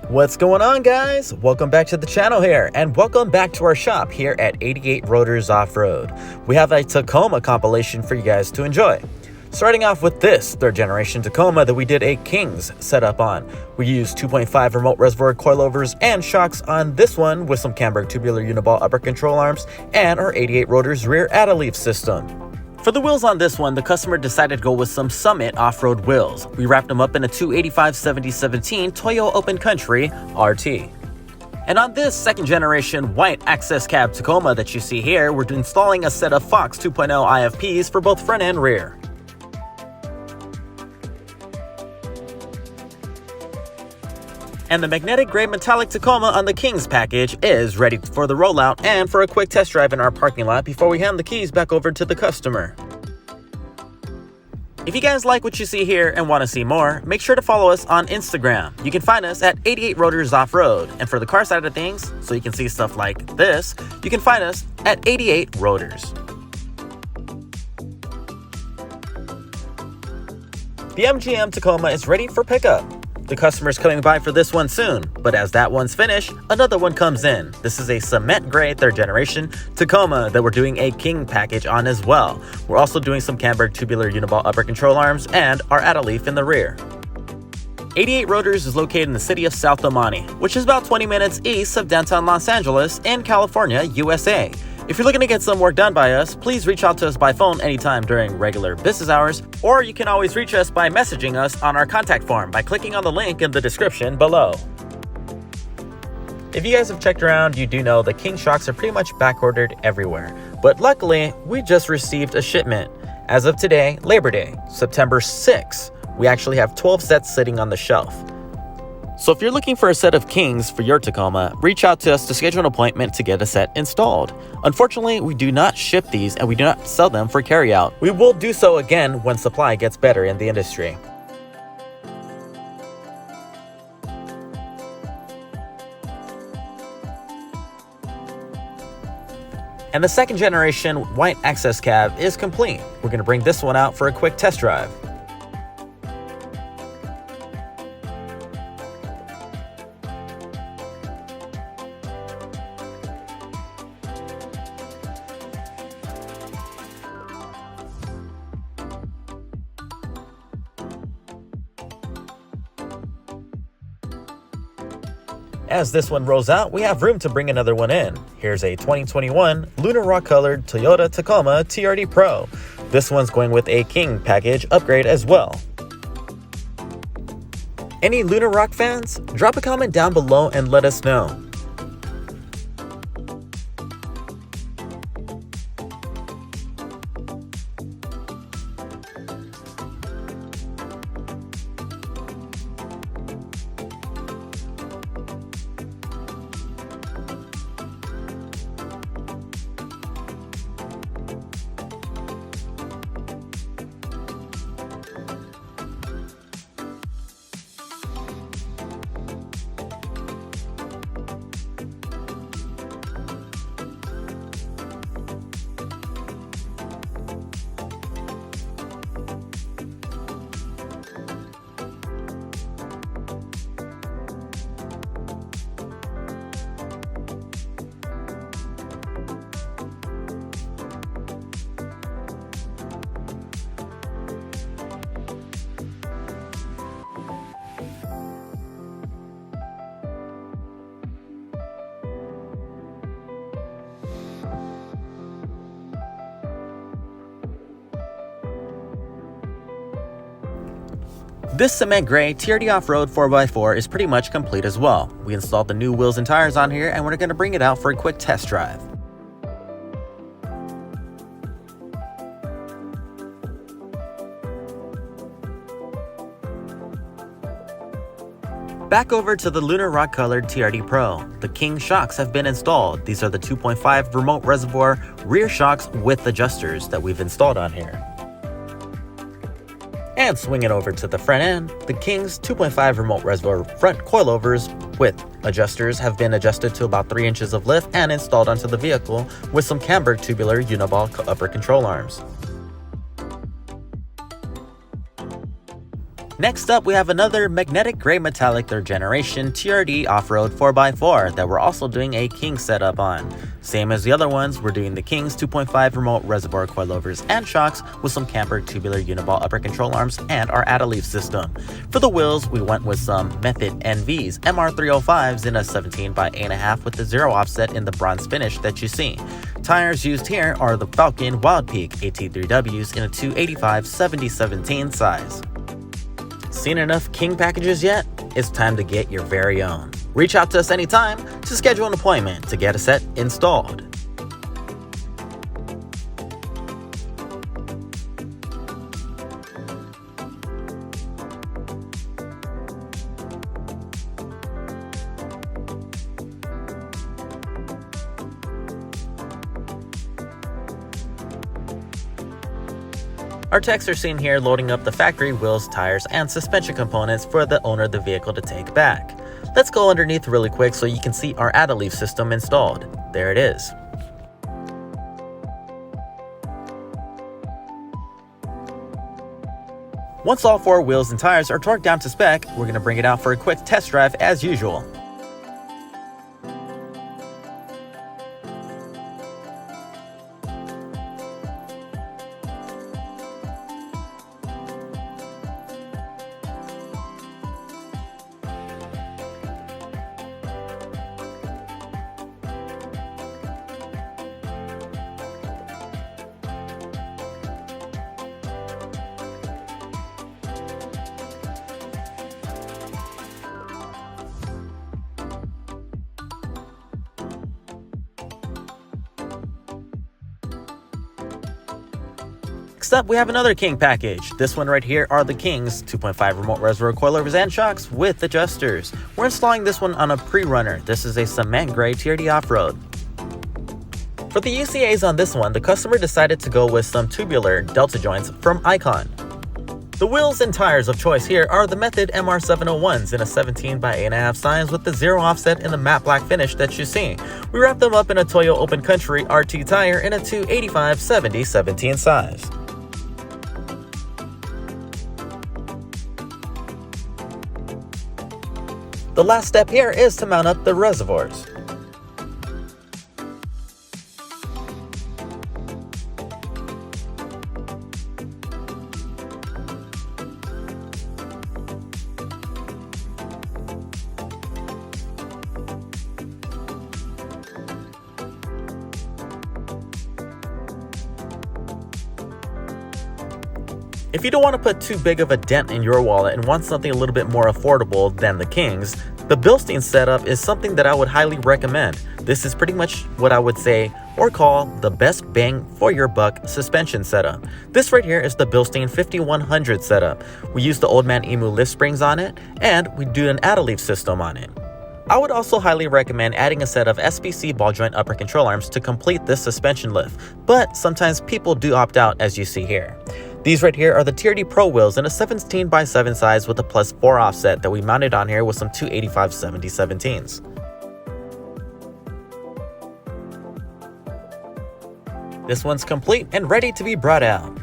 What's going on, guys? Welcome back to the channel here, and welcome back to our shop here at 88 Rotors Off-Road. We have a Tacoma compilation for you guys to enjoy. Starting off with this third generation Tacoma that we did a Kings setup on. We used 2.5 remote reservoir coilovers and shocks on this one with some Camburg tubular uniball upper control arms and our 88 Rotors rear add-a-leaf system. For the wheels on this one, the customer decided to go with some Summit off-road wheels. We wrapped them up in a 285/70/17 Toyo Open Country RT. And on this second generation white access cab Tacoma that you see here, we're installing a set of Fox 2.0 IFPs for both front and rear. And the magnetic gray metallic Tacoma on the Kings package is ready for the rollout and for a quick test drive in our parking lot before we hand the keys back over to the customer. If you guys like what you see here and want to see more, make sure to follow us on Instagram. You can find us at 88 Rotors Off-Road. And for the car side of things, so you can see stuff like this, you can find us at 88 Rotors. The MGM Tacoma is ready for pickup. The customer's coming by for this one soon, but as that one's finished, another one comes in. This is a cement gray third generation Tacoma that we're doing a King package on as well. We're also doing some Camburg tubular uniball upper control arms and our add-a-leaf in the rear. 88 Rotors is located in the city of South Omani, which is about 20 minutes east of downtown Los Angeles in California, USA. If you're looking to get some work done by us, please reach out to us by phone anytime during regular business hours, or you can always reach us by messaging us on our contact form by clicking on the link in the description below. If you guys have checked around, you do know the King shocks are pretty much back-ordered everywhere, but luckily, we just received a shipment. As of today, Labor Day, September 6th, we actually have 12 sets sitting on the shelf. So if you're looking for a set of Kings for your Tacoma, reach out to us to schedule an appointment to get a set installed. Unfortunately, we do not ship these and we do not sell them for carryout. We will do so again when supply gets better in the industry. And the second generation white access cab is complete. We're going to bring this one out for a quick test drive. As this one rolls out, we have room to bring another one in. Here's a 2021 Lunar Rock colored Toyota Tacoma TRD Pro. This one's going with a King package upgrade as well. Any Lunar Rock fans? Drop a comment down below and let us know. This cement gray TRD Off-Road 4x4 is pretty much complete as well. We installed the new wheels and tires on here and we're going to bring it out for a quick test drive. Back over to the Lunar Rock colored TRD Pro. The King shocks have been installed. These are the 2.5 remote reservoir rear shocks with adjusters that we've installed on here. And swinging over to the front end, the King's 2.5 remote reservoir front coilovers with adjusters have been adjusted to about 3 inches of lift and installed onto the vehicle with some Camburg tubular uniball upper control arms. Next up, we have another magnetic gray metallic 3rd generation TRD off-road 4x4 that we're also doing a King setup on. Same as the other ones, we're doing the King's 2.5 remote reservoir coilovers and shocks with some Camburg tubular uniball upper control arms and our add-a-leaf system. For the wheels, we went with some Method NV's MR305s in a 17 by 8.5 with the 0 offset in the bronze finish that you see. Tires used here are the Falcon Wild Peak AT3Ws in a 285/70/17 size. Seen enough King packages yet? It's time to get your very own. Reach out to us anytime to schedule an appointment to get a set installed. Our techs are seen here loading up the factory wheels, tires, and suspension components for the owner of the vehicle to take back. Let's go underneath really quick so you can see our add-a-leaf system installed. There it is. Once all 4 wheels and tires are torqued down to spec, we're going to bring it out for a quick test drive as usual. Next up, we have another King package. This one right here are the King's 2.5 remote reservoir coilovers and shocks with adjusters. We're installing this one on a prerunner. This is a cement gray TRD off-road. For the UCAs on this one, the customer decided to go with some tubular delta joints from Icon. The wheels and tires of choice here are the Method MR701s in a 17 by 8.5 size with the 0 offset in the matte black finish that you see. We wrapped them up in a Toyo Open Country RT tire in a 285/70/17 size. The last step here is to mount up the reservoirs. If you don't want to put too big of a dent in your wallet and want something a little bit more affordable than the Kings, the Bilstein setup is something that I would highly recommend. This is pretty much what I would say or call the best bang for your buck suspension setup. This right here is the Bilstein 5100 setup. We use the old Man Emu lift springs on it, and we do an add-a-leaf system on it. I would also highly recommend adding a set of SPC ball joint upper control arms to complete this suspension lift, but sometimes people do opt out, as you see here. These right here are the TRD Pro wheels in a 17 by 7 size with a +4 offset that we mounted on here with some 285/70/17s. This one's complete and ready to be brought out.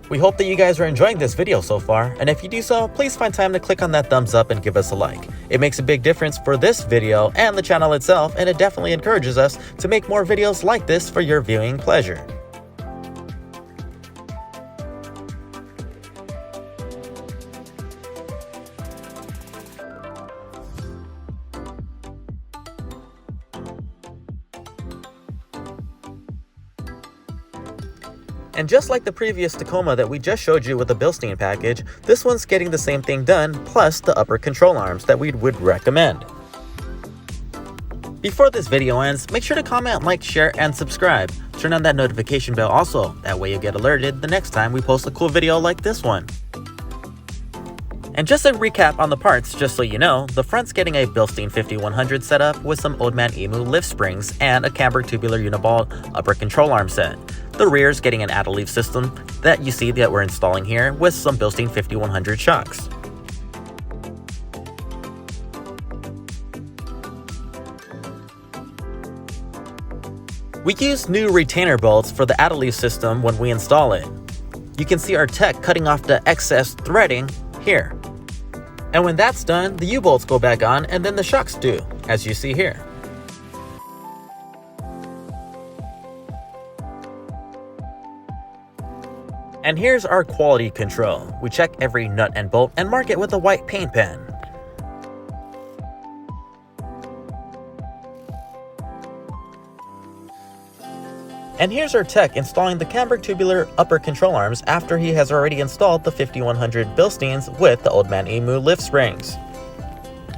We hope that you guys are enjoying this video so far, and if you do so, please find time to click on that thumbs up and give us a like. It makes a big difference for this video and the channel itself, and it definitely encourages us to make more videos like this for your viewing pleasure. And just like the previous Tacoma that we just showed you with the Bilstein package, this one's getting the same thing done, plus the upper control arms that we would recommend. Before this video ends, make sure to comment, like, share, and subscribe. Turn on that notification bell also, that way you'll get alerted the next time we post a cool video like this one. And just a recap on the parts, just so you know, the front's getting a Bilstein 5100 setup with some Old Man Emu lift springs and a Camburg tubular uniball upper control arm set. The rear's getting an add-a-leaf system that you see that we're installing here with some Bilstein 5100 shocks. We use new retainer bolts for the add-a-leaf system when we install it. You can see our tech cutting off the excess threading here. And when that's done, the U-bolts go back on and then the shocks do, as you see here. And here's our quality control. We check every nut and bolt and mark it with a white paint pen. And here's our tech installing the Camburg tubular upper control arms after he has already installed the 5100 Bilsteins with the old Man Emu lift springs.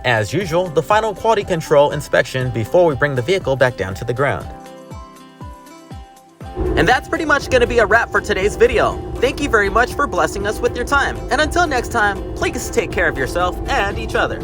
As usual, the final quality control inspection before we bring the vehicle back down to the ground. And that's pretty much going to be a wrap for today's video. Thank you very much for blessing us with your time. And until next time, please take care of yourself and each other.